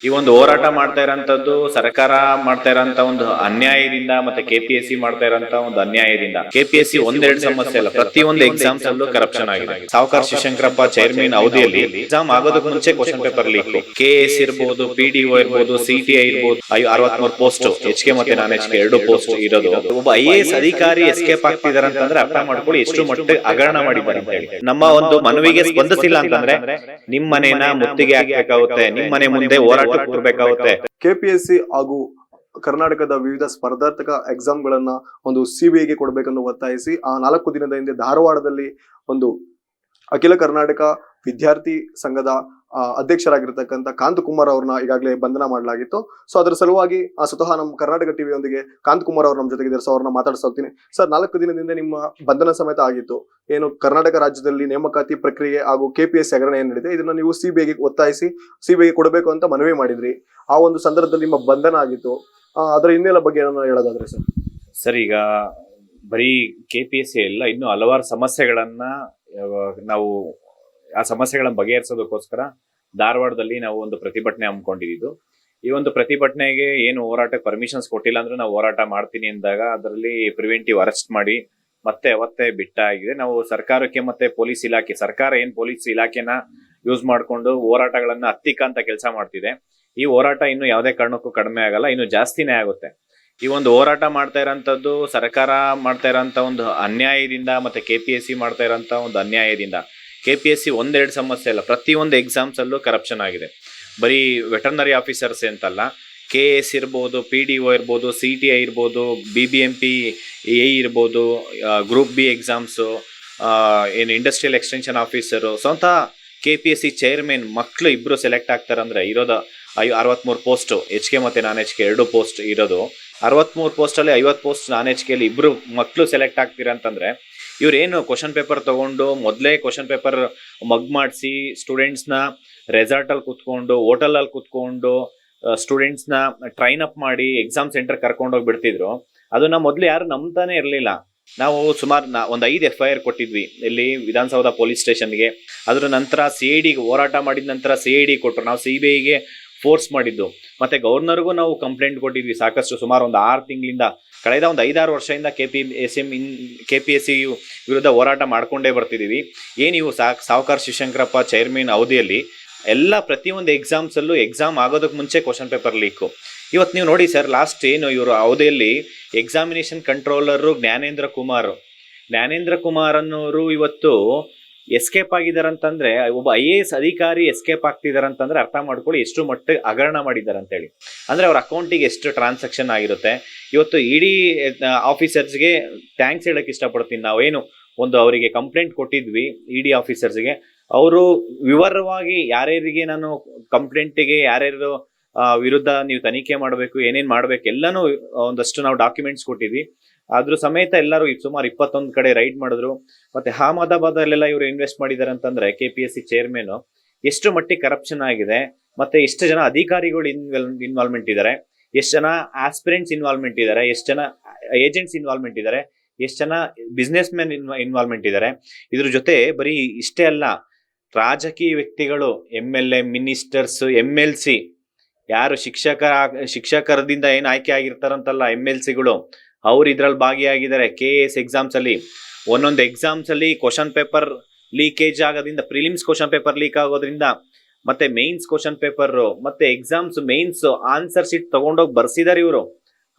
ಈ ಒಂದು ಹೋರಾಟ ಮಾಡ್ತಾ ಇರೋಂಥದ್ದು ಸರ್ಕಾರ ಮಾಡ್ತಾ ಇರೋಂತ ಒಂದು ಅನ್ಯಾಯದಿಂದ ಮತ್ತೆ ಕೆಪಿಎಸ್ಸಿ ಮಾಡ್ತಾ ಇರೋಂತ ಒಂದು ಅನ್ಯಾಯದಿಂದ. ಕೆಪಿಎಸ್ಸಿ ಒಂದೆರಡು ಸಮಸ್ಯೆ ಅಲ್ಲ, ಪ್ರತಿಯೊಂದು ಎಕ್ಸಾಮ್ಸ್ ಅಲ್ಲೂ ಕರಪ್ಷನ್ ಆಗಿದೆ. ಸಾವುಕಾರ ಶಿವಶಂಕರಪ್ಪ ಚೈರ್ಮನ್ ಅವಧಿಯಲ್ಲಿ ಎಕ್ಸಾಮ್ ಆಗೋದಕ್ಕೆ ಮುಂಚೆ ಕ್ವಶನ್ ಪೇಪರ್ ಲೀಕ್. ಕೆಎಸ್ ಇರ್ಬೋದು, ಪಿಡಿಒ ಇರ್ಬೋದು, ಸಿಟಿಐ ಇರ್ಬೋದು, 63 ಪೋಸ್ಟ್, HK ಮತ್ತೆ ನಾನ್ HK 2 ಪೋಸ್ಟ್ ಇರೋದು. ಒಬ್ಬ IAS ಅಧಿಕಾರಿ ಎಸ್ಕೇಪ್ ಆಗ್ತಿದಾರೆ ಅಂತಂದ್ರೆ ಅರ್ಥ ಮಾಡ್ಕೊಳ್ಳಿ ಎಷ್ಟು ಮಟ್ಟಿಗೆ ಹಗರಣ ಮಾಡಿದ್ದಾರೆ ಅಂತ ಹೇಳಿ. ನಮ್ಮ ಒಂದು ಮನವಿಗೆ ಸ್ಪಂದಿಸಿಲ್ಲ ಅಂತಂದ್ರೆ ನಿಮ್ ಮನೇನ ಮುತ್ತಿಗೆ ಹಾಕ್ಬೇಕಾಗುತ್ತೆ, ನಿಮ್ ಮನೆ ಮುಂದೆ ಹೋರಾಟ ಕೂರ್ಬೇಕಾಗುತ್ತೆ. ಕೆಪಿಎಸ್ಸಿ ಹಾಗೂ ಕರ್ನಾಟಕದ ವಿವಿಧ ಸ್ಪರ್ಧಾತ್ಮಕ ಎಕ್ಸಾಮ್ಗಳನ್ನ ಒಂದು ಸಿಬಿಐಗೆ ಕೊಡಬೇಕನ್ನು ಒತ್ತಾಯಿಸಿ ಆ 4 ದಿನದ ಹಿಂದೆ ಧಾರವಾಡದಲ್ಲಿ ಒಂದು ಅಖಿಲ ಕರ್ನಾಟಕ ವಿದ್ಯಾರ್ಥಿ ಸಂಘದ ಅಧ್ಯಕ್ಷರಾಗಿರ್ತಕ್ಕಂಥ ಕಾಂತಕುಮಾರ್ ಅವ್ರನ್ನ ಈಗಾಗಲೇ ಬಂಧನ ಮಾಡಲಾಗಿತ್ತು. ಸೊ ಅದರ ಸಲುವಾಗಿ ಸ್ವತಃ ನಮ್ಮ ಕರ್ನಾಟಕ ಟಿವಿಯೊಂದಿಗೆ ಕಾಂತಕುಮಾರ್ ಅವ್ರ ನಮ್ಮ ಜೊತೆಗಿದ್ದಾರೆ. ಸೊ ಅವ್ರನ್ನ ಮಾತಾಡ್ತಾ ಹೋಗ್ತೀನಿ. ಸರ್, 4 ದಿನದಿಂದ ನಿಮ್ಮ ಬಂಧನ ಸಮೇತ ಆಗಿತ್ತು. ಏನು ಕರ್ನಾಟಕ ರಾಜ್ಯದಲ್ಲಿ ನೇಮಕಾತಿ ಪ್ರಕ್ರಿಯೆ ಹಾಗೂ ಕೆಪಿಎಸ್ಸಿ ಹಗರಣ ಏನ್ ನಡೀದೆ ಇದನ್ನ ನೀವು ಸಿಬಿಐಗೆ ಒತ್ತಾಯಿಸಿ ಸಿಬಿಐಗೆ ಕೊಡಬೇಕು ಅಂತ ಮನವಿ ಮಾಡಿದ್ರಿ. ಆ ಒಂದು ಸಂದರ್ಭದಲ್ಲಿ ನಿಮ್ಮ ಬಂಧನ ಆಗಿತ್ತು. ಅದರ ಹಿನ್ನೆಲೆ ಬಗ್ಗೆ ಏನೋ ಹೇಳೋದಾದ್ರೆ ಸರ್. ಸರ್, ಈಗ ಬರೀ ಕೆಪಿಎಸ್ಸಿ ಎಲ್ಲ ಇನ್ನು ಹಲವಾರು ಸಮಸ್ಯೆಗಳನ್ನ ನಾವು ಆ ಸಮಸ್ಯೆಗಳನ್ನ ಬಗೆಹರಿಸೋದಕ್ಕೋಸ್ಕರ ಧಾರವಾಡದಲ್ಲಿ ನಾವು ಒಂದು ಪ್ರತಿಭಟನೆ ಹಮ್ಮಿಕೊಂಡಿದ್ದು. ಈ ಒಂದು ಪ್ರತಿಭಟನೆಗೆ ಏನು ಹೋರಾಟಕ್ಕೆ ಪರ್ಮಿಷನ್ಸ್ ಕೊಟ್ಟಿಲ್ಲ ಅಂದ್ರೆ ನಾವು ಹೋರಾಟ ಮಾಡ್ತೀನಿ ಅಂದಾಗ ಅದರಲ್ಲಿ ಪ್ರಿವೆಂಟಿವ್ ಅರೆಸ್ಟ್ ಮಾಡಿ ಮತ್ತೆ ಅವತ್ತೇ ಬಿಟ್ಟಾಗಿದೆ. ನಾವು ಸರ್ಕಾರಕ್ಕೆ ಮತ್ತೆ ಪೊಲೀಸ್ ಇಲಾಖೆ, ಸರ್ಕಾರ ಏನ್ ಪೊಲೀಸ್ ಇಲಾಖೆನ ಯೂಸ್ ಮಾಡ್ಕೊಂಡು ಹೋರಾಟಗಳನ್ನ ಹತ್ತಿಕ್ಕಂತ ಕೆಲಸ ಮಾಡ್ತಿದೆ. ಈ ಹೋರಾಟ ಇನ್ನು ಯಾವುದೇ ಕಾರಣಕ್ಕೂ ಕಡಿಮೆ ಆಗಲ್ಲ, ಇನ್ನು ಜಾಸ್ತಿನೇ ಆಗುತ್ತೆ. ಈ ಒಂದು ಹೋರಾಟ ಮಾಡ್ತಾ ಇರೋಂಥದ್ದು ಸರ್ಕಾರ ಮಾಡ್ತಾ ಇರೋಂಥ ಒಂದು ಅನ್ಯಾಯದಿಂದ ಮತ್ತೆ ಕೆಪಿಎಸ್ಸಿ ಮಾಡ್ತಾ ಇರೋಂಥ ಒಂದು ಅನ್ಯಾಯದಿಂದ. ಕೆಪಿಎಸ್ಸಿ ಒಂದೆರಡು ಸಮಸ್ಯೆ ಅಲ್ಲ, ಪ್ರತಿಯೊಂದು ಎಕ್ಸಾಮ್ಸ್ ಅಲ್ಲೂ ಕರಪ್ಷನ್ ಆಗಿದೆ. ಬರೀ ವೆಟರ್ನರಿ ಆಫೀಸರ್ಸ್ ಅಂತಲ್ಲ, ಕೆಎಸ್ ಇರ್ಬೋದು, PDO ಇರ್ಬೋದು, CTI ಇರ್ಬೋದು, BBMP ಇರ್ಬೋದು, ಗ್ರೂಪ್ ಬಿ ಎಕ್ಸಾಮ್ಸು, ಏನು ಇಂಡಸ್ಟ್ರಿಯಲ್ ಎಕ್ಸ್ಟೆನ್ಷನ್ ಆಫೀಸರು, ಸ್ವಂತ ಕೆಪಿಎಸ್ಸಿ ಚೇರ್ಮನ್ ಮಕ್ಕಳು ಇಬ್ರು ಸೆಲೆಕ್ಟ್ ಆಗ್ತಾರಂದ್ರೆ ಇರೋದು 63 ಪೋಸ್ಟ್, HK ಮತ್ತೆ ನಾನ್ HK 2 ಪೋಸ್ಟ್ ಇರೋದು. 63 ಪೋಸ್ಟಲ್ಲಿ 50 ಪೋಸ್ಟ್ ನಾನ್ HKಲಿ ಇಬ್ರು ಮಕ್ಕಳು ಸೆಲೆಕ್ಟ್ ಆಗ್ತೀರ ಅಂತಂದ್ರೆ ಇವ್ರೇನು ಕ್ವಶನ್ ಪೇಪರ್ ತಗೊಂಡು ಮೊದಲೇ ಕ್ವಶನ್ ಪೇಪರ್ ಮಗ್ ಮಾಡಿಸಿ ಸ್ಟೂಡೆಂಟ್ಸ್ನ ರೆಸಾರ್ಟಲ್ಲಿ ಕುತ್ಕೊಂಡು, ಹೋಟೆಲಲ್ಲಿ ಕುತ್ಕೊಂಡು ಸ್ಟೂಡೆಂಟ್ಸ್ನ ಟ್ರೈನ್ ಅಪ್ ಮಾಡಿ ಎಕ್ಸಾಮ್ ಸೆಂಟರ್ ಕರ್ಕೊಂಡೋಗಿ ಬಿಡ್ತಿದ್ರು. ಅದನ್ನ ಮೊದಲು ಯಾರು ನಂಬ್ತಾನೆ ಇರಲಿಲ್ಲ. ನಾವು ಸುಮಾರು ಒಂದು 5 FIR ಕೊಟ್ಟಿದ್ವಿ ಇಲ್ಲಿ ವಿಧಾನಸೌಧ ಪೊಲೀಸ್ ಸ್ಟೇಷನ್ಗೆ. ಅದ್ರ ನಂತರ CID ಹೋರಾಟ ಮಾಡಿದ ನಂತರ CID ಕೊಟ್ಟರು. ನಾವು CBIಗೆ ಫೋರ್ಸ್ ಮಾಡಿದ್ದು. ಮತ್ತೆ ಗವರ್ನರ್ಗೂ ನಾವು ಕಂಪ್ಲೇಂಟ್ ಕೊಟ್ಟಿದ್ವಿ ಸಾಕಷ್ಟು, ಸುಮಾರು ಒಂದು 6 ತಿಂಗಳಿಂದ, ಕಳೆದ ಒಂದು 5-6 ವರ್ಷದಿಂದ ಕೆಪಿಎಸ್ಸಿ ವಿರುದ್ಧ ಹೋರಾಟ ಮಾಡ್ಕೊಂಡೇ ಬರ್ತಿದೀವಿ. ಏನಿವು ಸಾವುಕಾರ ಶಿವಶಂಕರಪ್ಪ ಚೈರ್ಮನ್ ಅವಧಿಯಲ್ಲಿ ಎಲ್ಲ ಪ್ರತಿಯೊಂದು ಎಕ್ಸಾಮ್ಸಲ್ಲೂ ಎಕ್ಸಾಮ್ ಆಗೋದಕ್ಕೆ ಮುಂಚೆ ಕ್ವಶನ್ ಪೇಪರ್ ಲೀಕು. ಇವತ್ತು ನೀವು ನೋಡಿ ಸರ್, ಲಾಸ್ಟ್ ಏನು ಇವರು ಅವಧಿಯಲ್ಲಿ ಎಕ್ಸಾಮಿನೇಷನ್ ಕಂಟ್ರೋಲರು ಜ್ಞಾನೇಂದ್ರ ಕುಮಾರ್ ಅನ್ನೋರು ಇವತ್ತು ಎಸ್ಕೇಪ್ ಆಗಿದಾರಂತಂದ್ರೆ, ಒಬ್ಬ IAS ಅಧಿಕಾರಿ ಎಸ್ಕೇಪ್ ಆಗ್ತಿದಾರಂತಂದ್ರೆ ಅರ್ಥ ಮಾಡ್ಕೊಳ್ಳಿ ಎಷ್ಟು ಮಟ್ಟಿಗೆ ಹಗರಣ ಮಾಡಿದ್ದಾರೆ ಅಂತೇಳಿ. ಅಂದ್ರೆ ಅವ್ರ ಅಕೌಂಟಿಗೆ ಎಷ್ಟು ಟ್ರಾನ್ಸಾಕ್ಷನ್ ಆಗಿರುತ್ತೆ. ಇವತ್ತು ಇಡೀ ಆಫೀಸರ್ಸ್ಗೆ ಥ್ಯಾಂಕ್ಸ್ ಹೇಳಕ್ ಇಷ್ಟಪಡ್ತೀನಿ. ನಾವೇನು ಒಂದು ಅವರಿಗೆ ಕಂಪ್ಲೇಂಟ್ ಕೊಟ್ಟಿದ್ವಿ ಇಡಿ ಆಫೀಸರ್ಸ್ಗೆ, ಅವರು ವಿವರವಾಗಿ ಯಾರ್ಯಾರಿಗೆ ನಾನು ಕಂಪ್ಲೇಂಟಿಗೆ ಯಾರ್ಯಾರು ವಿರುದ್ಧ ನೀವು ತನಿಖೆ ಮಾಡಬೇಕು, ಏನೇನ್ ಮಾಡ್ಬೇಕು ಎಲ್ಲಾನು ಒಂದಷ್ಟು ನಾವು ಡಾಕ್ಯುಮೆಂಟ್ಸ್ ಕೊಟ್ಟಿದ್ವಿ. ಅದ್ರ ಸಮೇತ ಎಲ್ಲರೂ ಸುಮಾರು 21 ಕಡೆ ರೈಡ್ ಮಾಡಿದ್ರು. ಮತ್ತೆ ಅಹಮದಾಬಾದಲ್ಲೆಲ್ಲ ಇವರು ಇನ್ವೆಸ್ಟ್ ಮಾಡಿದಾರೆ ಅಂತಂದ್ರೆ ಕೆಪಿಎಸ್ಸಿ ಚೇರ್ಮನ್ ಎಷ್ಟು ಮಟ್ಟಿಗೆ ಕರಪ್ಷನ್ ಆಗಿದೆ, ಮತ್ತೆ ಎಷ್ಟು ಜನ ಅಧಿಕಾರಿಗಳು ಇನ್ವಾಲ್ವ್ಮೆಂಟ್ ಇದ್ದಾರೆ, ಎಷ್ಟು ಜನ ಆಸ್ಪಿರೆಂಟ್ಸ್ ಇನ್ವಾಲ್ವ್ಮೆಂಟ್ ಇದ್ದಾರೆ, ಎಷ್ಟು ಜನ ಏಜೆಂಟ್ಸ್ ಇನ್ವಾಲ್ವ್ಮೆಂಟ್ ಇದ್ದಾರೆ, ಎಷ್ಟು ಜನ ಬಿಸ್ನೆಸ್ ಮೆನ್ ಇನ್ವಾಲ್ವ್ಮೆಂಟ್ ಇದ್ದಾರೆ. ಇದ್ರ ಜೊತೆ ಬರೀ ಇಷ್ಟೇ ಅಲ್ಲ, ರಾಜಕೀಯ ವ್ಯಕ್ತಿಗಳು, MLA, ಮಿನಿಸ್ಟರ್ಸ್, MLC, ಯಾರು ಶಿಕ್ಷಕರದಿಂದ ಏನ್ ಆಯ್ಕೆ ಆಗಿರ್ತಾರಂತಲ್ಲ MLCಗಳು, ಅವ್ರು ಇದ್ರಲ್ಲಿ ಭಾಗಿಯಾಗಿದ್ದಾರೆ. KS ಎಕ್ಸಾಮ್ಸ್ ಅಲ್ಲಿ ಒಂದೊಂದು ಎಕ್ಸಾಮ್ಸ್ ಅಲ್ಲಿ ಕ್ವಶನ್ ಪೇಪರ್ ಲೀಕೇಜ್ ಆಗೋದ್ರಿಂದ, ಪ್ರಿಲಿಮ್ಸ್ ಕ್ವಶನ್ ಪೇಪರ್ ಲೀಕ್ ಆಗೋದ್ರಿಂದ, ಮತ್ತೆ ಮೇನ್ಸ್ ಕ್ವಶನ್ ಪೇಪರ್, ಮತ್ತೆ ಎಕ್ಸಾಮ್ಸ್ ಮೇನ್ಸ್ ಆನ್ಸರ್ ಶೀಟ್ ತಗೊಂಡೋಗಿ ಬರ್ಸಿದಾರೆ ಇವರು.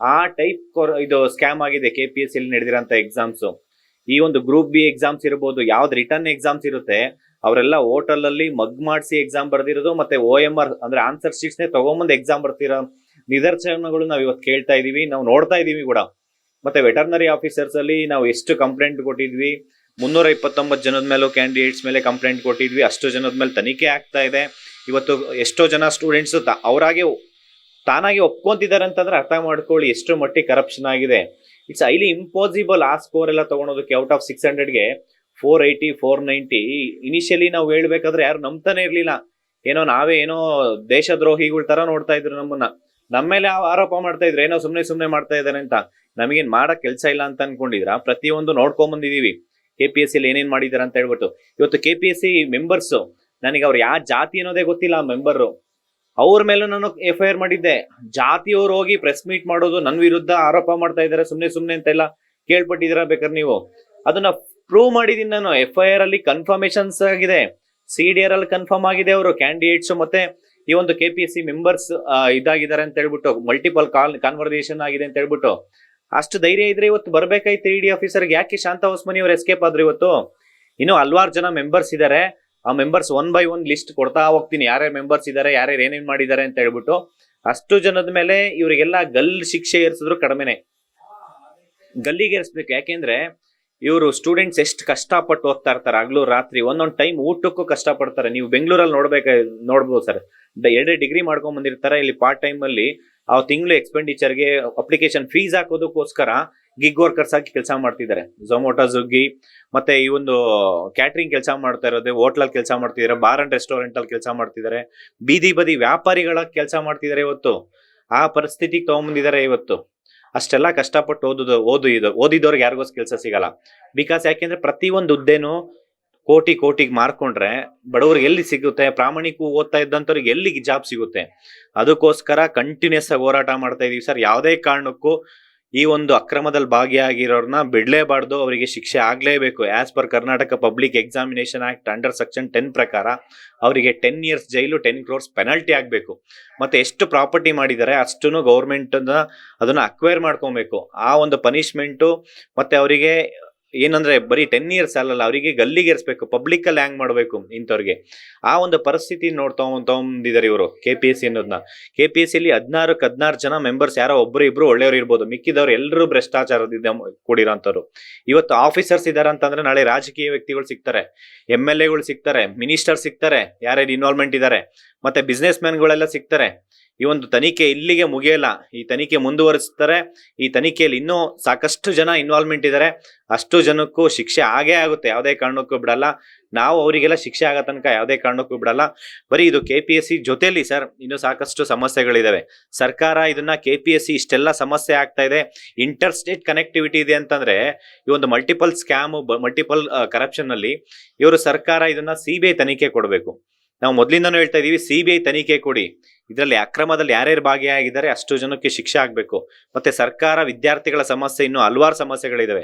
ಆ ಟೈಪ್ ಇದು ಸ್ಕ್ಯಾಮ್ ಆಗಿದೆ KPSC ನಡೆದಿರೋಂಥ ಎಕ್ಸಾಮ್ಸ್. ಈ ಒಂದು ಗ್ರೂಪ್ ಬಿ ಎಕ್ಸಾಮ್ಸ್ ಇರ್ಬೋದು, ಯಾವ್ದು ರಿಟರ್ನ್ ಎಕ್ಸಾಮ್ಸ್ ಇರುತ್ತೆ ಅವರೆಲ್ಲ ಹೋಟೆಲ್ ಅಲ್ಲಿ ಮಗ್ ಮಾಡಿಸಿ ಎಕ್ಸಾಮ್ ಬರ್ದಿರೋದು, ಮತ್ತೆ OMR ಅಂದ್ರೆ ಆನ್ಸರ್ ಶೀಟ್ಸ್ನೇ ತಗೊಂಬಂದು ಎಕ್ಸಾಮ್ ಬರ್ತಿರೋ ನಿದರ್ಶನಗಳು ನಾವು ಇವತ್ತು ಕೇಳ್ತಾ ಇದೀವಿ, ನಾವು ನೋಡ್ತಾ ಇದೀವಿ ಕೂಡ. ಮತ್ತೆ ವೆಟರ್ನರಿ ಆಫೀಸರ್ಸ್ ಅಲ್ಲಿ ನಾವು ಎಷ್ಟು ಕಂಪ್ಲೇಂಟ್ ಕೊಟ್ಟಿದ್ವಿ, 329 ಜನದ ಮೇಲೂ ಕ್ಯಾಂಡಿಡೇಟ್ಸ್ ಮೇಲೆ ಕಂಪ್ಲೇಂಟ್ ಕೊಟ್ಟಿದ್ವಿ. ಅಷ್ಟು ಜನದ ಮೇಲೆ ತನಿಖೆ ಆಗ್ತಾ ಇದೆ. ಇವತ್ತು ಎಷ್ಟೋ ಜನ ಸ್ಟೂಡೆಂಟ್ಸ್ ತಾನಾಗಿ ಒಪ್ಕೊಂತಿದ್ದಾರೆ ಅಂತಂದ್ರೆ ಅರ್ಥ ಮಾಡ್ಕೊಳ್ಳಿ ಎಷ್ಟು ಮಟ್ಟಿಗೆ ಕರಪ್ಷನ್ ಆಗಿದೆ. ಇಟ್ಸ್ ಹೈಲಿ ಇಂಪಾಸಿಬಲ್ ಆ ಸ್ಕೋರ್ ಎಲ್ಲ ತಗೊಳೋದಕ್ಕೆ. ಔಟ್ ಆಫ್ 600ಗೆ 480, 490. ಇನಿಷಿಯಲಿ ನಾವು ಹೇಳ್ಬೇಕಾದ್ರೆ ಯಾರು ನಂಬ್ತಾನೆ ಇರ್ಲಿಲ್ಲ. ನಾವೇ ದೇಶದ್ರೋಹಿಗಳ ತರ ನೋಡ್ತಾ ಇದ್ರು ನಮ್ಮನ್ನ. ನಮ್ಮ ಮೇಲೆ ಆರೋಪ ಮಾಡ್ತಾ ಇದ್ರು, ಸುಮ್ನೆ ಮಾಡ್ತಾ ಇದ್ದಾರೆ ಅಂತ. ನಮಗೇನ್ ಮಾಡಕ್ ಕೆಲಸ ಇಲ್ಲ ಅಂತ ಅನ್ಕೊಂಡಿದ್ರ? ಪ್ರತಿಯೊಂದು ನೋಡ್ಕೊಂಡ್ ಬಂದಿದೀವಿ KPSC ಏನೇನ್ ಮಾಡಿದಾರೆ ಅಂತ ಹೇಳ್ಬಿಟ್ಟು. ಇವತ್ತು KPSC ಮೆಂಬರ್ಸ್, ನನಗೆ ಅವ್ರು ಯಾವ ಜಾತಿ ಅನ್ನೋದೇ ಗೊತ್ತಿಲ್ಲ. ಮೆಂಬರ್ ಅವ್ರ ಮೇಲೂ ನಾನು FIR ಮಾಡಿದ್ದೆ. ಜಾತಿಯವ್ರು ಹೋಗಿ ಪ್ರೆಸ್ ಮೀಟ್ ಮಾಡೋದು ನನ್ನ ವಿರುದ್ಧ ಆರೋಪ ಮಾಡ್ತಾ ಇದ್ದಾರೆ ಸುಮ್ನೆ ಅಂತೆಲ್ಲ ಕೇಳ್ಪಟ್ಟಿದ್ದೀರಾ ಬೇಕಾದ್ರೆ ನೀವು. ಅದನ್ನ ಪ್ರೂವ್ ಮಾಡಿದೀನಿ ನಾನು. FIR ಅಲ್ಲಿ ಕನ್ಫರ್ಮೇಶನ್ಸ್ ಆಗಿದೆ, CDR ಅಲ್ಲಿ ಕನ್ಫರ್ಮ್ ಆಗಿದೆ. ಅವರು ಕ್ಯಾಂಡಿಡೇಟ್ಸ್ ಮತ್ತೆ ಈ ಒಂದು KPSC ಮೆಂಬರ್ಸ್ ಇದಾಗಿದ್ದಾರೆ ಅಂತ ಹೇಳ್ಬಿಟ್ಟು ಮಲ್ಟಿಪಲ್ ಕಾನ್ವರ್ಸೇಷನ್ ಆಗಿದೆ ಅಂತ ಹೇಳ್ಬಿಟ್ಟು. ಅಷ್ಟು ಧೈರ್ಯ ಇದ್ರೆ ಇವತ್ತು ಬರ್ಬೇಕಾಯ್ತು ED ಆಫೀಸರ್ಗೆ. ಯಾಕೆ ಶಾಂತಾ ಹೊಸ್ಮನಿ ಅವ್ರು ಎಸ್ಕೇಪ್ ಆದ್ರು ಇವತ್ತು? ಇನ್ನು ಹಲ್ವಾರು ಜನ ಮೆಂಬರ್ಸ್ ಇದ್ದಾರೆ. ಆ ಮೆಂಬರ್ಸ್ 1 by 1 ಲಿಸ್ಟ್ ಕೊಡ್ತಾ ಹೋಗ್ತೀನಿ, ಯಾರ್ಯಾರು ಮೆಂಬರ್ಸ್ ಇದ್ದಾರೆ, ಯಾರ್ಯಾರು ಏನೇನ್ ಮಾಡಿದ್ದಾರೆ ಅಂತ ಹೇಳ್ಬಿಟ್ಟು. ಅಷ್ಟು ಜನದ ಮೇಲೆ ಇವರಿಗೆಲ್ಲ ಶಿಕ್ಷೆ ಏರ್ಸಿದ್ರು ಕಡಿಮೆನೆ. ಗಲ್ಲಿಗೆ ಏರ್ಸ್ಬೇಕು. ಯಾಕೆಂದ್ರೆ ಇವರು ಸ್ಟೂಡೆಂಟ್ಸ್ ಎಷ್ಟು ಕಷ್ಟಪಟ್ಟು ಓದ್ತಾ ಇರ್ತಾರೆ ಹಗಲು ರಾತ್ರಿ. ಒಂದೊಂದು ಟೈಮ್ ಊಟಕ್ಕೂ ಕಷ್ಟಪಡ್ತಾರೆ. ನೀವು ಬೆಂಗಳೂರಲ್ಲಿ ನೋಡ್ಬೋದು ಸರ್. 2 ಡಿಗ್ರಿ ಮಾಡ್ಕೊಂಡ್ ಬಂದಿರ್ತಾರೆ. ಇಲ್ಲಿ ಪಾರ್ಟ್ ಟೈಮ್ ಅಲ್ಲಿ ಆ ತಿಂಗಳು ಎಕ್ಸ್ಪೆಂಡಿಚರ್ಗೆ ಅಪ್ಲಿಕೇಶನ್ ಫೀಸ್ ಹಾಕೋದಕ್ಕೋಸ್ಕರ ಗಿಗ್ ವರ್ಕರ್ಸ್ ಆಗಿ ಕೆಲಸ ಮಾಡ್ತಿದ್ದಾರೆ. ಝೊಮ್ಯಾಟೊ, ಸ್ವಿಗ್ಗಿ ಮತ್ತೆ ಈ ಒಂದು ಕ್ಯಾಟ್ರಿಂಗ್ ಕೆಲಸ ಮಾಡ್ತಾ ಇರೋದು, ಹೋಟ್ಲಲ್ಲಿ ಕೆಲಸ ಮಾಡ್ತಿದ್ದಾರೆ, ಬಾರ್ ಅಂಡ್ ರೆಸ್ಟೋರೆಂಟ್ ಅಲ್ಲಿ ಕೆಲಸ ಮಾಡ್ತಿದ್ದಾರೆ, ಬೀದಿ ಬದಿ ವ್ಯಾಪಾರಿಗಳ ಕೆಲಸ ಮಾಡ್ತಿದ್ದಾರೆ. ಇವತ್ತು ಆ ಪರಿಸ್ಥಿತಿಗೆ ತಗೊಂಡ್ಬಂದಿದ್ದಾರೆ ಇವತ್ತು. ಅಷ್ಟೆಲ್ಲ ಕಷ್ಟಪಟ್ಟು ಓದಿದವ್ರಿಗೆ ಯಾರಿಗೋಸ್ ಕೆಲಸ ಸಿಗಲ್ಲ. ಬಿಕಾಸ್ ಯಾಕೆಂದ್ರೆ ಪ್ರತಿಯೊಂದು ಹುದ್ದೆನು ಕೋಟಿಗೆ ಮಾರ್ಕೊಂಡ್ರೆ ಬಡವ್ರಿಗೆ ಎಲ್ಲಿ ಸಿಗುತ್ತೆ? ಪ್ರಾಮಾಣಿಕ ಓದ್ತಾ ಇದ್ದಂಥವ್ರಿಗೆ ಎಲ್ಲಿ ಜಾಬ್ ಸಿಗುತ್ತೆ? ಅದಕ್ಕೋಸ್ಕರ ಕಂಟಿನ್ಯೂಸ್ ಆಗಿ ಹೋರಾಟ ಮಾಡ್ತಾ ಇದೀವಿ ಸರ್. ಯಾವುದೇ ಕಾರಣಕ್ಕೂ ಈ ಒಂದು ಅಕ್ರಮದಲ್ಲಿ ಭಾಗಿಯಾಗಿರೋರ್ನ ಬಿಡ್ಲೇಬಾರ್ದು, ಅವರಿಗೆ ಶಿಕ್ಷೆ ಆಗ್ಲೇಬೇಕು. As per Karnataka public examination act under section 10 ಪ್ರಕಾರ ಅವರಿಗೆ 10 years ಜೈಲು, 10 crores ಪೆನಲ್ಟಿ ಆಗ್ಬೇಕು. ಮತ್ತೆ ಎಷ್ಟು ಪ್ರಾಪರ್ಟಿ ಮಾಡಿದ್ದಾರೆ ಅಷ್ಟನ್ನು ಗೌರ್ಮೆಂಟ್ ಅದನ್ನ ಅಕ್ವೈರ್ ಮಾಡ್ಕೊಬೇಕು. ಆ ಒಂದು ಪನಿಷ್ಮೆಂಟು ಮತ್ತೆ ಅವರಿಗೆ ಏನಂದ್ರೆ ಬರೀ 10 years ಅಲ್ಲಲ್ಲ, ಅವರಿಗೆ ಗಲ್ಲಿಗೇರಿಸ್ಬೇಕು. ಪಬ್ಲಿಕ್ ಅಲ್ಲಿ ಹ್ಯಾಂಗ್ ಮಾಡ್ಬೇಕು ಇಂಥವ್ರಿಗೆ. ಆ ಒಂದು ಪರಿಸ್ಥಿತಿ ತಗೊಂಡಿದ್ದಾರೆ ಇವರು KPSC ಅನ್ನೋದನ್ನ. KPSC ಅಲ್ಲಿ 16 ಜನ ಮೆಂಬರ್ಸ್ ಯಾರೋ ಒಬ್ರು ಇಬ್ರು ಒಳ್ಳೆಯವ್ರು ಇರ್ಬೋದು, ಮಿಕ್ಕಿದವ್ರು ಎಲ್ಲರೂ ಭ್ರಷ್ಟಾಚಾರದಿಂದ ಕೂಡಿರೋಂಥವ್ರು. ಇವತ್ತು ಆಫೀಸರ್ಸ್ ಇದಾರೆ ಅಂತಂದ್ರೆ ನಾಳೆ ರಾಜಕೀಯ ವ್ಯಕ್ತಿಗಳು ಸಿಗ್ತಾರೆ, MLAಗಳು ಸಿಗ್ತಾರೆ, ಮಿನಿಸ್ಟರ್ ಸಿಗ್ತಾರೆ, ಯಾರ್ಯಾರು ಇನ್ವಾಲ್ವ್ಮೆಂಟ್ ಇದ್ದಾರೆ, ಮತ್ತೆ ಬಿಸ್ನೆಸ್ ಮ್ಯಾನ್ಗಳೆಲ್ಲ ಸಿಗ್ತಾರೆ. ಈ ಒಂದು ತನಿಖೆ ಇಲ್ಲಿಗೆ ಮುಗಿಯಲ್ಲ, ಈ ತನಿಖೆ ಮುಂದುವರಿಸ್ತಾರೆ. ಈ ತನಿಖೆಯಲ್ಲಿ ಇನ್ನೂ ಸಾಕಷ್ಟು ಜನ ಇನ್ವಾಲ್ವ್ಮೆಂಟ್ ಇದ್ದಾರೆ. ಅಷ್ಟು ಜನಕ್ಕೂ ಶಿಕ್ಷೆ ಆಗೇ ಆಗುತ್ತೆ, ಯಾವುದೇ ಕಾರಣಕ್ಕೂ ಬಿಡಲ್ಲ. ನಾವು ಅವರಿಗೆಲ್ಲ ಶಿಕ್ಷೆ ಆಗೋ ತನಕ ಯಾವುದೇ ಕಾರಣಕ್ಕೂ ಬಿಡಲ್ಲ. ಬರೀ ಇದು KPSC ಜೊತೆಲಿ ಸರ್ ಇನ್ನೂ ಸಾಕಷ್ಟು ಸಮಸ್ಯೆಗಳಿದಾವೆ. ಸರ್ಕಾರ ಇದನ್ನ KPSC ಇಷ್ಟೆಲ್ಲ ಸಮಸ್ಯೆ ಆಗ್ತಾ ಇದೆ, ಇಂಟರ್ ಸ್ಟೇಟ್ ಕನೆಕ್ಟಿವಿಟಿ ಇದೆ ಅಂತಂದ್ರೆ ಈ ಒಂದು ಮಲ್ಟಿಪಲ್ ಸ್ಕ್ಯಾಮ್, ಮಲ್ಟಿಪಲ್ ಕರಪ್ಷನ್ ಅಲ್ಲಿ ಇವರು ಸರ್ಕಾರ ಇದನ್ನ CBI ತನಿಖೆ ಕೊಡಬೇಕು. ನಾವು ಮೊದಲಿಂದನೂ ಹೇಳ್ತಾ ಇದೀವಿ, CBI ತನಿಖೆ ಕೊಡಿ. ಇದರಲ್ಲಿ ಅಕ್ರಮದಲ್ಲಿ ಯಾರ್ಯಾರು ಭಾಗಿಯಾಗಿದ್ದಾರೆ ಅಷ್ಟು ಜನಕ್ಕೆ ಶಿಕ್ಷೆ ಆಗ್ಬೇಕು. ಮತ್ತೆ ಸರ್ಕಾರ ವಿದ್ಯಾರ್ಥಿಗಳ ಸಮಸ್ಯೆ, ಇನ್ನೂ ಹಲವಾರು ಸಮಸ್ಯೆಗಳಿದಾವೆ.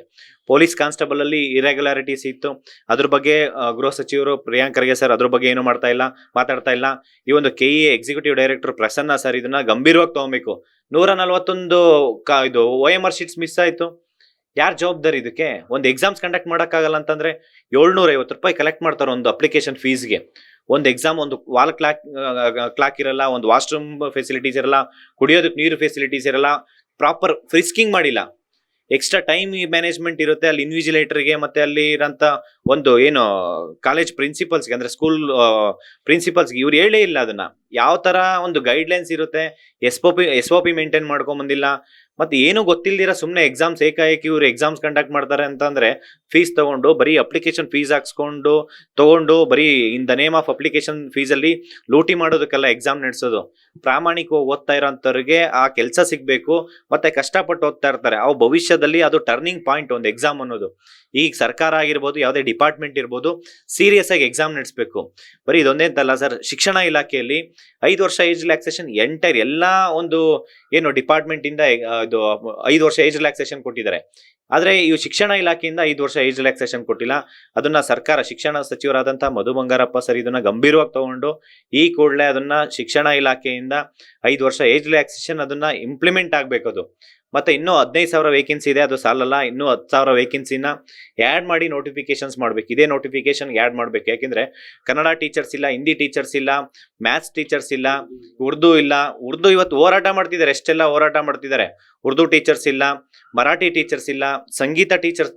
ಪೊಲೀಸ್ ಕಾನ್ಸ್ಟೇಬಲ್ ಅಲ್ಲಿ ಇರೆಗ್ಯುಲಾರಿಟೀಸ್ ಇತ್ತು, ಅದ್ರ ಬಗ್ಗೆ ಗೃಹ ಸಚಿವರು ಪ್ರಿಯಾಂಕ್ ಖರ್ಗೆ ಸರ್ ಅದ್ರ ಬಗ್ಗೆ ಏನು ಮಾತಾಡ್ತಾ ಇಲ್ಲ. ಈ ಒಂದು KE executive director Prasanna sir ಇದನ್ನ ಗಂಭೀರವಾಗಿ ತಗೊಬೇಕು. 141 ಇದು OMR ಶೀಟ್ಸ್ ಮಿಸ್ ಆಯ್ತು. ಯಾರ್ ಜವಾಬ್ದಾರಿ ಇದಕ್ಕೆ? ಒಂದು ಎಕ್ಸಾಮ್ಸ್ ಕಂಡಕ್ಟ್ ಮಾಡಕ್ಕಾಗಲ್ಲ ಅಂತಂದ್ರೆ 750 ರೂಪಾಯಿ ಕಲೆಕ್ಟ್ ಮಾಡ್ತಾರೆ ಒಂದು ಅಪ್ಲಿಕೇಶನ್ ಫೀಸ್ಗೆ. ಒಂದು ಎಕ್ಸಾಮ್, ಒಂದು ವಾಲ್ ಕ್ಲಾಕ್ ಇರಲ್ಲ, ಒಂದು ವಾಶ್ರೂಮ್ ಫೆಸಿಲಿಟೀಸ್ ಇರಲ್ಲ, ಕುಡಿಯೋದಕ್ಕೆ ನೀರು ಫೆಸಿಲಿಟೀಸ್ ಇರಲ್ಲ, ಪ್ರಾಪರ್ ಫ್ರಿಸ್ಕಿಂಗ್ ಮಾಡಿಲ್ಲ. ಎಕ್ಸ್ಟ್ರಾ ಟೈಮ್ ಮ್ಯಾನೇಜ್ಮೆಂಟ್ ಇರುತ್ತೆ ಅಲ್ಲಿ ಇನ್ವಿಜಿಲೇಟರ್ಗೆ, ಮತ್ತೆ ಅಲ್ಲಿ ಇರೋಂಥ ಒಂದು ಏನು ಕಾಲೇಜ್ ಪ್ರಿನ್ಸಿಪಲ್ಸ್ಗೆ ಅಂದ್ರೆ ಸ್ಕೂಲ್ ಪ್ರಿನ್ಸಿಪಲ್ಸ್ಗೆ ಇವ್ರು ಹೇಳೇ ಇಲ್ಲ ಅದನ್ನ. ಯಾವ ತರ ಒಂದು ಗೈಡ್ಲೈನ್ಸ್ ಇರುತ್ತೆ, SOP ಮೇಂಟೈನ್ ಮಾಡ್ಕೊಂಡ್ ಬಂದಿಲ್ಲ. ಮತ್ತೆ ಏನು ಗೊತ್ತಿಲ್ದಿರ ಸುಮ್ಮನೆ ಎಕ್ಸಾಮ್ಸ್ ಏಕಾಏಕಿ ಇವ್ರು ಎಕ್ಸಾಮ್ಸ್ ಕಂಡಕ್ಟ್ ಮಾಡ್ತಾರೆ ಅಂತಂದ್ರೆ ಫೀಸ್ ತಗೊಂಡು ಬರೀ ಅಪ್ಲಿಕೇಶನ್ ಫೀಸ್ ತಗೊಂಡು ಬರೀ in the name of application fees ಅಲ್ಲಿ ಲೂಟಿ ಮಾಡೋದಕ್ಕೆಲ್ಲ ಎಕ್ಸಾಮ್ ನಡೆಸೋದು. ಪ್ರಾಮಾಣಿಕವಾಗಿ ಓದ್ತಾ ಇರೋಂಥವ್ರಿಗೆ ಆ ಕೆಲಸ ಸಿಗ್ಬೇಕು, ಮತ್ತೆ ಕಷ್ಟಪಟ್ಟು ಓದ್ತಾ ಇರ್ತಾರೆ. ಅವು ಭವಿಷ್ಯದಲ್ಲಿ ಅದು ಟರ್ನಿಂಗ್ ಪಾಯಿಂಟ್ ಒಂದು ಎಕ್ಸಾಮ್ ಅನ್ನೋದು. ಈಗ ಸರ್ಕಾರ ಆಗಿರ್ಬೋದು, ಯಾವುದೇ ಡಿಪಾರ್ಟ್ಮೆಂಟ್ ಇರ್ಬೋದು, ಸೀರಿಯಸ್ ಆಗಿ ಎಕ್ಸಾಮ್ ನಡೆಸಬೇಕು. ಬರೀ ಇದೊಂದೇ ಅಂತಲ್ಲ ಸರ್, ಶಿಕ್ಷಣ ಇಲಾಖೆಯಲ್ಲಿ 5 ವರ್ಷ ಏಜ್ ರಿಲ್ಯಾಕ್ಸೇಷನ್ ಎಂಟೈರ್ ಎಲ್ಲಾ ಒಂದು ಏನು ಡಿಪಾರ್ಟ್ಮೆಂಟ್ ಇಂದ ಇದು 5 ವರ್ಷ ಏಜ್ ರಿಲ್ಯಾಕ್ಸೇಷನ್ ಕೊಟ್ಟಿದ್ದಾರೆ. ಆದ್ರೆ ಈ ಶಿಕ್ಷಣ ಇಲಾಖೆಯಿಂದ 5 ವರ್ಷ ಏಜ್ ರಿಲ್ಯಾಕ್ಸೇಷನ್ ಕೊಟ್ಟಿಲ್ಲ. ಅದನ್ನ ಸರ್ಕಾರ, ಶಿಕ್ಷಣ ಸಚಿವರಾದಂತಹ ಮಧು ಬಂಗಾರಪ್ಪ ಸರ್ ಇದನ್ನ ಗಂಭೀರವಾಗಿ ತಗೊಂಡು ಈ ಕೂಡಲೇ ಅದನ್ನ ಶಿಕ್ಷಣ ಇಲಾಖೆಯಿಂದ 5 ವರ್ಷ ಏಜ್ ರಿಲ್ಯಾಕ್ಸೇಷನ್ ಅದನ್ನ ಇಂಪ್ಲಿಮೆಂಟ್ ಆಗ್ಬೇಕು. ಅದು ಮತ್ತೆ ಇನ್ನೂ 15,000 ವೇಕೆನ್ಸಿ ಇದೆ, ಅದು ಸಾಲಲ್ಲ. ಇನ್ನೂ 10,000 ವೇಕೆನ್ಸಿನ ಆ್ಯಡ್ ಮಾಡಿ ನೋಟಿಫಿಕೇಶನ್ಸ್ ಮಾಡ್ಬೇಕು. ಇದೇ ನೋಟಿಫಿಕೇಶನ್ ಆ್ಯಡ್ ಮಾಡ್ಬೇಕು. ಯಾಕೆಂದ್ರೆ ಕನ್ನಡ ಟೀಚರ್ಸ್ ಇಲ್ಲ, ಹಿಂದಿ ಟೀಚರ್ಸ್ ಇಲ್ಲ, ಮ್ಯಾಥ್ಸ್ ಟೀಚರ್ಸ್ ಇಲ್ಲ, ಉರ್ದು ಇಲ್ಲ. ಉರ್ದು ಇವತ್ತು ಹೋರಾಟ ಮಾಡ್ತಿದ್ದಾರೆ, ಎಷ್ಟೆಲ್ಲ ಹೋರಾಟ ಮಾಡ್ತಿದ್ದಾರೆ. ಉರ್ದು ಟೀಚರ್ಸ್ ಇಲ್ಲ, ಮರಾಠಿ ಟೀಚರ್ಸ್ ಇಲ್ಲ, ಸಂಗೀತ ಟೀಚರ್ಸ್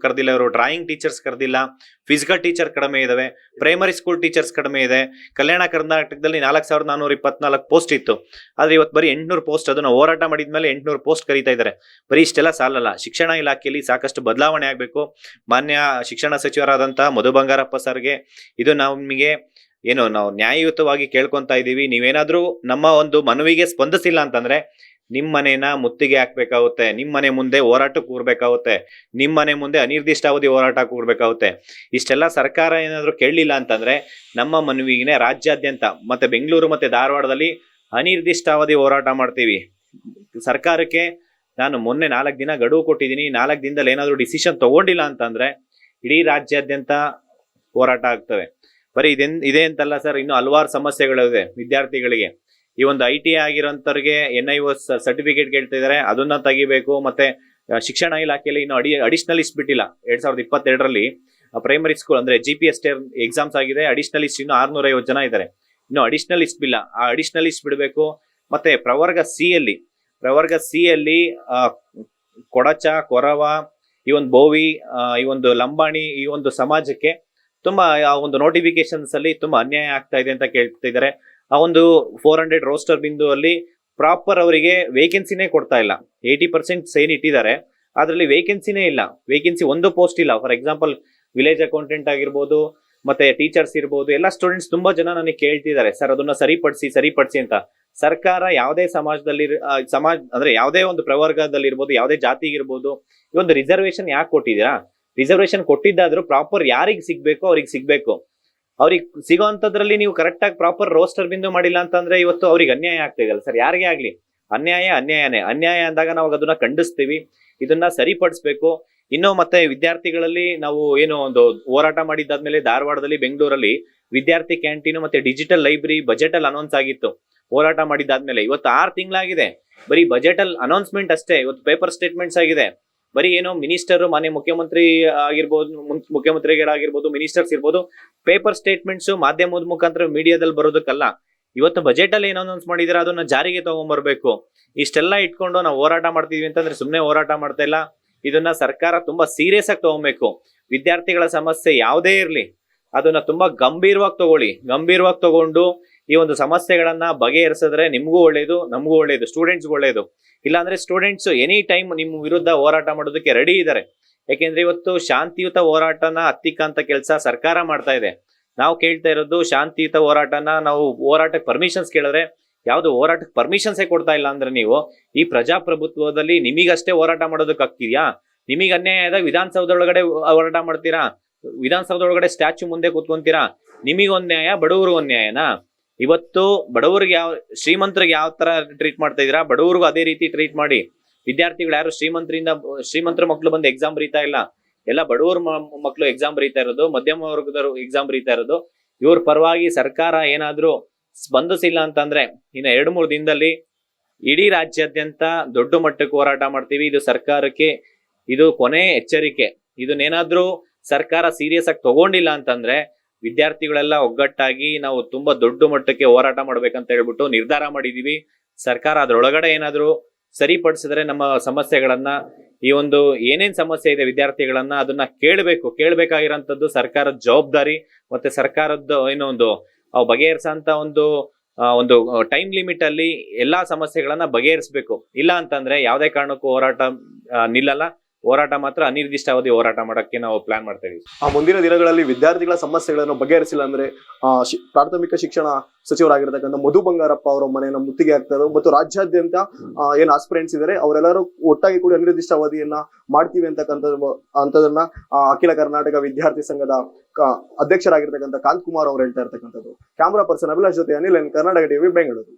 ಕರೆದಿಲ್ಲ ಇವರು, ಡ್ರಾಯಿಂಗ್ ಟೀಚರ್ಸ್ ಕರೆದಿಲ್ಲ, ಫಿಸಿಕಲ್ ಟೀಚರ್ ಕಡಿಮೆ ಇದಾವೆ, ಪ್ರೈಮರಿ ಸ್ಕೂಲ್ ಟೀಚರ್ಸ್ ಕಡಿಮೆ ಇದೆ. ಕಲ್ಯಾಣ ಕರ್ನಾಟಕದಲ್ಲಿ 4,424 ಪೋಸ್ಟ್ ಇತ್ತು, ಆದ್ರೆ ಇವತ್ತು ಬರೀ 800 ಪೋಸ್ಟ್. ಅದನ್ನ ಹೋರಾಟ ಮಾಡಿದ್ಮೇಲೆ 800 ಪೋಸ್ಟ್ ಕರೀತಾ ಇದ್ದಾರೆ. ಬರೀ ಇಷ್ಟೆಲ್ಲ ಸಾಲಲ್ಲ, ಶಿಕ್ಷಣ ಇಲಾಖೆಯಲ್ಲಿ ಸಾಕಷ್ಟು ಬದಲಾವಣೆ ಆಗ್ಬೇಕು. ಮಾನ್ಯ ಶಿಕ್ಷಣ ಸಚಿವರಾದಂತಹ ಮಧು ಬಂಗಾರಪ್ಪ ಸರ್ಗೆ ಇದು ನಮಗೆ ನಾವು ನ್ಯಾಯಯುತವಾಗಿ ಕೇಳ್ಕೊಂತಾ ಇದೀವಿ. ನೀವೇನಾದ್ರೂ ನಮ್ಮ ಒಂದು ಮನವಿಗೆ ಸ್ಪಂದಿಸಿಲ್ಲ ಅಂತಂದ್ರೆ ನಿಮ್ ಮನೇನ ಮುತ್ತಿಗೆ ಹಾಕ್ಬೇಕಾಗುತ್ತೆ, ನಿಮ್ ಮನೆ ಮುಂದೆ ಹೋರಾಟಕ್ಕೆ ಕೂರ್ಬೇಕಾಗುತ್ತೆ, ನಿಮ್ ಮನೆ ಮುಂದೆ ಅನಿರ್ದಿಷ್ಟಾವಧಿ ಹೋರಾಟ ಕೂರ್ಬೇಕಾಗುತ್ತೆ. ಇಷ್ಟೆಲ್ಲ ಸರ್ಕಾರ ಏನಾದ್ರು ಕೇಳಲಿಲ್ಲ ಅಂತಂದ್ರೆ ನಮ್ಮ ಮನವಿಗೆ ರಾಜ್ಯಾದ್ಯಂತ ಮತ್ತೆ ಬೆಂಗಳೂರು ಮತ್ತೆ ಧಾರವಾಡದಲ್ಲಿ ಅನಿರ್ದಿಷ್ಟಾವಧಿ ಹೋರಾಟ ಮಾಡ್ತೀವಿ. ಸರ್ಕಾರಕ್ಕೆ ನಾನು ಮೊನ್ನೆ 4 ದಿನ ಗಡುವು ಕೊಟ್ಟಿದ್ದೀನಿ. 4 ದಿನದಲ್ಲಿ ಏನಾದ್ರು ಡಿಸಿಷನ್ ತಗೊಂಡಿಲ್ಲ ಅಂತಂದ್ರೆ ಇಡೀ ರಾಜ್ಯಾದ್ಯಂತ ಹೋರಾಟ ಆಗ್ತವೆ. ಬರೀ ಇದೇ ಅಂತಲ್ಲ ಸರ್, ಇನ್ನು ಹಲವಾರು ಸಮಸ್ಯೆಗಳಿದೆ ವಿದ್ಯಾರ್ಥಿಗಳಿಗೆ. ಈ ಒಂದು IT ಆಗಿರೋಂಥವ್ರಿಗೆ NIO ಸರ್ಟಿಫಿಕೇಟ್ ಕೇಳ್ತಾ ಇದಾರೆ, ಅದನ್ನ ತೆಗಿಬೇಕು. ಮತ್ತೆ ಶಿಕ್ಷಣ ಇಲಾಖೆಯಲ್ಲಿ ಇನ್ನು ಅಡಿಷನಲಿಸ್ಟ್ ಬಿಟ್ಟಿಲ್ಲ. 2022ರಲ್ಲಿ ಪ್ರೈಮರಿ ಸ್ಕೂಲ್ ಅಂದ್ರೆ GPS ಎಕ್ಸಾಮ್ಸ್ ಆಗಿದೆ. ಅಡಿಷನಲಿಸ್ಟ್ ಇನ್ನು 650 ಜನ ಇದ್ದಾರೆ. ಇನ್ನು ಅಡಿಷನಲಿಸ್ಟ್ ಬಿಲ್ಲ, ಆ ಅಡಿಷನಲಿಸ್ಟ್ ಬಿಡಬೇಕು. ಮತ್ತೆ ಪ್ರವರ್ಗ ಸಿ ಅಲ್ಲಿ ಕೊಡಚ, ಕೊರವ, ಈ ಒಂದು ಬೋವಿ, ಈ ಒಂದು ಲಂಬಾಣಿ, ಈ ಒಂದು ಸಮಾಜಕ್ಕೆ ತುಂಬಾ ಆ ಒಂದು ನೋಟಿಫಿಕೇಶನ್ಸ್ ಅಲ್ಲಿ ತುಂಬಾ ಅನ್ಯಾಯ ಆಗ್ತಾ ಇದೆ ಅಂತ ಕೇಳ್ತಿದ್ದಾರೆ. ಆ ಒಂದು 400 ರೋಸ್ಟರ್ ಬಿಂದು ಅಲ್ಲಿ ಪ್ರಾಪರ್ ಅವರಿಗೆ ವೇಕೆನ್ಸಿನೇ ಕೊಡ್ತಾ ಇಲ್ಲ. 80% ಸೇನ್ ಇಟ್ಟಿದ್ದಾರೆ, ಅದರಲ್ಲಿ ವೇಕೆನ್ಸಿನೇ ಇಲ್ಲ. ವೇಕೆನ್ಸಿ ಒಂದು ಪೋಸ್ಟ್ ಇಲ್ಲ. ಫಾರ್ ಎಕ್ಸಾಂಪಲ್ ವಿಲೇಜ್ ಅಕೌಂಟೆಂಟ್ ಆಗಿರ್ಬೋದು, ಮತ್ತೆ ಟೀಚರ್ಸ್ ಇರ್ಬೋದು, ಎಲ್ಲ ಸ್ಟೂಡೆಂಟ್ಸ್ ತುಂಬಾ ಜನ ನನಗೆ ಕೇಳ್ತಿದ್ದಾರೆ, ಸರ್ ಅದನ್ನ ಸರಿಪಡಿಸಿ ಅಂತ. ಸರ್ಕಾರ ಯಾವುದೇ ಸಮಾಜದಲ್ಲಿ ಅಂದ್ರೆ ಯಾವುದೇ ಒಂದು ಪ್ರವರ್ಗದಲ್ಲಿ ಇರ್ಬೋದು, ಯಾವುದೇ ಜಾತಿಗಿರ್ಬೋದು, ಈ ಒಂದು ರಿಸರ್ವೇಶನ್ ಯಾಕೆ ಕೊಟ್ಟಿದ್ದೀರಾ? ರಿಸರ್ವೇಶನ್ ಕೊಟ್ಟಿದ್ದಾದ್ರೂ ಪ್ರಾಪರ್ ಯಾರಿಗೆ ಸಿಗ್ಬೇಕು ಅವ್ರಿಗೆ ಸಿಗ್ಬೇಕು. ಅವ್ರಿಗೆ ಸಿಗೋಂಥದ್ರಲ್ಲಿ ನೀವು ಕರೆಕ್ಟ್ ಆಗಿ ಪ್ರಾಪರ್ ರೋಸ್ಟರ್ ಬಿಂದು ಮಾಡಿಲ್ಲ ಅಂತಂದ್ರೆ ಇವತ್ತು ಅವ್ರಿಗೆ ಅನ್ಯಾಯ ಆಗ್ತಾ ಇದೆಯಲ್ಲ ಸರ್. ಯಾರಿಗೆ ಆಗ್ಲಿ ಅನ್ಯಾಯ ಅಂದಾಗ ನಾವು ಅದನ್ನ ಖಂಡಿಸ್ತೀವಿ. ಇದನ್ನ ಸರಿಪಡಿಸ್ಬೇಕು. ಇನ್ನು ಮತ್ತೆ ವಿದ್ಯಾರ್ಥಿಗಳಲ್ಲಿ ನಾವು ಏನು ಒಂದು ಹೋರಾಟ ಮಾಡಿದ್ದಾದ್ಮೇಲೆ ಧಾರವಾಡದಲ್ಲಿ, ಬೆಂಗಳೂರಲ್ಲಿ ವಿದ್ಯಾರ್ಥಿ ಕ್ಯಾಂಟೀನ್ ಮತ್ತೆ ಡಿಜಿಟಲ್ ಲೈಬ್ರರಿ ಬಜೆಟ್ ಅಲ್ಲಿ ಅನೌನ್ಸ್ ಆಗಿತ್ತು. ಹೋರಾಟ ಮಾಡಿದ್ದಾದ್ಮೇಲೆ ಇವತ್ತು 6 ತಿಂಗಳಾಗಿದೆ. ಬರೀ ಬಜೆಟ್ ಅಲ್ಲಿ ಅನೌನ್ಸ್ಮೆಂಟ್ ಅಷ್ಟೇ, ಇವತ್ತು ಪೇಪರ್ ಸ್ಟೇಟ್ಮೆಂಟ್ಸ್ ಆಗಿದೆ. ಬರೀ ಏನೋ ಮಿನಿಸ್ಟರ್, ಮಾನ್ಯ ಮುಖ್ಯಮಂತ್ರಿಗಳಾಗಿರ್ಬೋದು, ಮಿನಿಸ್ಟರ್ಸ್ ಇರ್ಬೋದು, ಪೇಪರ್ ಸ್ಟೇಟ್ಮೆಂಟ್ಸ್ ಮಾಧ್ಯಮದ ಮುಖಾಂತರ ಮೀಡಿಯಾದಲ್ಲಿ ಬರೋದಕ್ಕಲ್ಲ. ಇವತ್ತು ಬಜೆಟ್ ಅಲ್ಲಿ ಏನು ಅನೌನ್ಸ್ ಮಾಡಿದ್ರೆ ಅದನ್ನ ಜಾರಿಗೆ ತಗೊಂಡ್ಬರ್ಬೇಕು. ಇಷ್ಟೆಲ್ಲ ಇಟ್ಕೊಂಡು ನಾವು ಹೋರಾಟ ಮಾಡ್ತೀವಿ ಅಂತಂದ್ರೆ ಸುಮ್ಮನೆ ಹೋರಾಟ ಮಾಡ್ತಾ ಇಲ್ಲ. ಇದನ್ನ ಸರ್ಕಾರ ತುಂಬಾ ಸೀರಿಯಸ್ ಆಗಿ ತಗೊಬೇಕು. ವಿದ್ಯಾರ್ಥಿಗಳ ಸಮಸ್ಯೆ ಯಾವುದೇ ಇರ್ಲಿ ಅದನ್ನ ತುಂಬಾ ಗಂಭೀರವಾಗಿ ತಗೊಂಡು ಈ ಒಂದು ಸಮಸ್ಯೆಗಳನ್ನ ಬಗೆಹರಿಸಿದ್ರೆ ನಿಮ್ಗೂ ಒಳ್ಳೇದು, ನಮಗೂ ಒಳ್ಳೇದು, ಸ್ಟೂಡೆಂಟ್ಸ್ಗೂ ಒಳ್ಳೇದು. ಇಲ್ಲಾಂದ್ರೆ ಸ್ಟೂಡೆಂಟ್ಸ್ ಎನಿ ಟೈಮ್ ನಿಮ್ಮ ವಿರುದ್ಧ ಹೋರಾಟ ಮಾಡೋದಕ್ಕೆ ರೆಡಿ ಇದ್ದಾರೆ. ಯಾಕೆಂದ್ರೆ ಇವತ್ತು ಶಾಂತಿಯುತ ಹೋರಾಟನ ಹತ್ತಿಕ್ಕಂತ ಕೆಲಸ ಸರ್ಕಾರ ಮಾಡ್ತಾ ಇದೆ. ನಾವು ಕೇಳ್ತಾ ಇರೋದು ಶಾಂತಿಯುತ ಹೋರಾಟನ. ನಾವು ಹೋರಾಟಕ್ಕೆ ಪರ್ಮಿಷನ್ಸ್ ಕೇಳಿದ್ರೆ ಯಾವ್ದು ಹೋರಾಟಕ್ಕೆ ಪರ್ಮಿಷನ್ಸೇ ಕೊಡ್ತಾ ಇಲ್ಲ ಅಂದ್ರೆ ನೀವು ಈ ಪ್ರಜಾಪ್ರಭುತ್ವದಲ್ಲಿ ನಿಮಗಷ್ಟೇ ಹೋರಾಟ ಮಾಡೋದಕ್ಕೆ ಆಗ್ತಿದ್ಯಾ? ನಿಮಗೆ ಅನ್ಯಾಯ ಆದಾಗ ವಿಧಾನಸೌಧ ಒಳಗಡೆ ಹೋರಾಟ ಮಾಡ್ತೀರಾ? ವಿಧಾನಸೌಧ ಒಳಗಡೆ ಸ್ಟ್ಯಾಚ್ಯೂ ಮುಂದೆ ಕೂತ್ಕೊಂತೀರಾ? ನಿಮಗೊಂದ್ ನ್ಯಾಯ, ಬಡವ್ರಿಗೊಂದ್ ನ್ಯಾಯನಾ? ಇವತ್ತು ಬಡವರಿಗೆ ಶ್ರೀಮಂತರಿಗೆ ಯಾವ ತರ ಟ್ರೀಟ್ ಮಾಡ್ತಾ ಇದೀರಾ, ಬಡವರಿಗೂ ಅದೇ ರೀತಿ ಟ್ರೀಟ್ ಮಾಡಿ. ವಿದ್ಯಾರ್ಥಿಗಳು ಯಾರು ಶ್ರೀಮಂತರ ಮಕ್ಕಳು ಬಂದು ಎಕ್ಸಾಮ್ ಬರೀತಾ ಇಲ್ಲ. ಎಲ್ಲ ಬಡವರ ಮಕ್ಕಳು ಎಕ್ಸಾಮ್ ಬರೀತಾ ಇರೋದು, ಮಧ್ಯಮ ವರ್ಗದವರು ಎಕ್ಸಾಮ್ ಬರೀತಾ ಇರೋದು. ಇವ್ರ ಪರವಾಗಿ ಸರ್ಕಾರ ಏನಾದ್ರೂ ಸ್ಪಂದಿಸಿಲ್ಲ ಅಂತಂದ್ರೆ ಇನ್ನು 2-3 ದಿನದಲ್ಲಿ ಇಡೀ ರಾಜ್ಯಾದ್ಯಂತ ದೊಡ್ಡ ಮಟ್ಟಕ್ಕೆ ಹೋರಾಟ ಮಾಡ್ತೀವಿ. ಇದು ಸರ್ಕಾರಕ್ಕೆ ಇದು ಕೊನೆ ಎಚ್ಚರಿಕೆ. ಇದನ್ನೇನಾದ್ರೂ ಸರ್ಕಾರ ಸೀರಿಯಸ್ ಆಗಿ ತಗೊಂಡಿಲ್ಲ ಅಂತಂದ್ರೆ ವಿದ್ಯಾರ್ಥಿಗಳೆಲ್ಲ ಒಗ್ಗಟ್ಟಾಗಿ ನಾವು ತುಂಬಾ ದೊಡ್ಡ ಮಟ್ಟಕ್ಕೆ ಹೋರಾಟ ಮಾಡ್ಬೇಕಂತ ಹೇಳ್ಬಿಟ್ಟು ನಿರ್ಧಾರ ಮಾಡಿದೀವಿ. ಸರ್ಕಾರ ಅದ್ರೊಳಗಡೆ ಏನಾದ್ರೂ ಸರಿಪಡಿಸಿದ್ರೆ ನಮ್ಮ ಸಮಸ್ಯೆಗಳನ್ನ, ಈ ಒಂದು ಏನೇನ್ ಸಮಸ್ಯೆ ಇದೆ ವಿದ್ಯಾರ್ಥಿಗಳನ್ನ ಅದನ್ನ ಕೇಳಬೇಕಾಗಿರೋಂಥದ್ದು ಸರ್ಕಾರದ ಜವಾಬ್ದಾರಿ. ಮತ್ತೆ ಸರ್ಕಾರದ ಏನೋ ಒಂದು ಬಗೆಹರಿಸಂತ ಒಂದು ಟೈಮ್ ಲಿಮಿಟ್ ಅಲ್ಲಿ ಎಲ್ಲಾ ಸಮಸ್ಯೆಗಳನ್ನ ಬಗೆಹರಿಸಬೇಕು. ಇಲ್ಲ ಅಂತಂದ್ರೆ ಯಾವುದೇ ಕಾರಣಕ್ಕೂ ಹೋರಾಟ ನಿಲ್ಲಲ್ಲ. ಹೋರಾಟ ಮಾತ್ರ ಅನಿರ್ದಿಷ್ಟಾವಧಿ ಹೋರಾಟ ಮಾಡಕ್ಕೆ ನಾವು ಪ್ಲಾನ್ ಮಾಡ್ತಾ ಇದೀವಿ. ಆ ಮುಂದಿನ ದಿನಗಳಲ್ಲಿ ವಿದ್ಯಾರ್ಥಿಗಳ ಸಮಸ್ಯೆಗಳನ್ನು ಬಗೆಹರಿಸಿಲ್ಲ ಅಂದ್ರೆ ಪ್ರಾಥಮಿಕ ಶಿಕ್ಷಣ ಸಚಿವರಾಗಿರ್ತಕ್ಕಂಥ ಮಧು ಬಂಗಾರಪ್ಪ ಅವರ ಮನೆಯನ್ನ ಮುತ್ತಿಗೆ ಹಾಕ್ತಾರೆ. ಮತ್ತು ರಾಜ್ಯಾದ್ಯಂತ ಏನ್ ಆಸ್ಪಿರೆಂಟ್ಸ್ ಇದಾರೆ ಅವರೆಲ್ಲರೂ ಒಟ್ಟಾಗಿ ಕೂಡ ಅನಿರ್ದಿಷ್ಟಾವಧಿಯನ್ನ ಮಾಡ್ತೀವಿ ಅಂತದನ್ನ ಅಖಿಲ ಕರ್ನಾಟಕ ವಿದ್ಯಾರ್ಥಿ ಸಂಘದ ಅಧ್ಯಕ್ಷರಾಗಿರ್ತಕ್ಕಂಥ ಕಾಂತ್ ಕುಮಾರ್ ಅವರು ಹೇಳ್ತಾ ಇರ್ತಕ್ಕಂಥದ್ದು. ಕ್ಯಾಮರಾ ಪರ್ಸನ್ ಅಭಿಲಾಷ್ ಜೊತೆ ಅನಿಲ್, ಕರ್ನಾಟಕ ಟಿವಿ, ಬೆಂಗಳೂರು.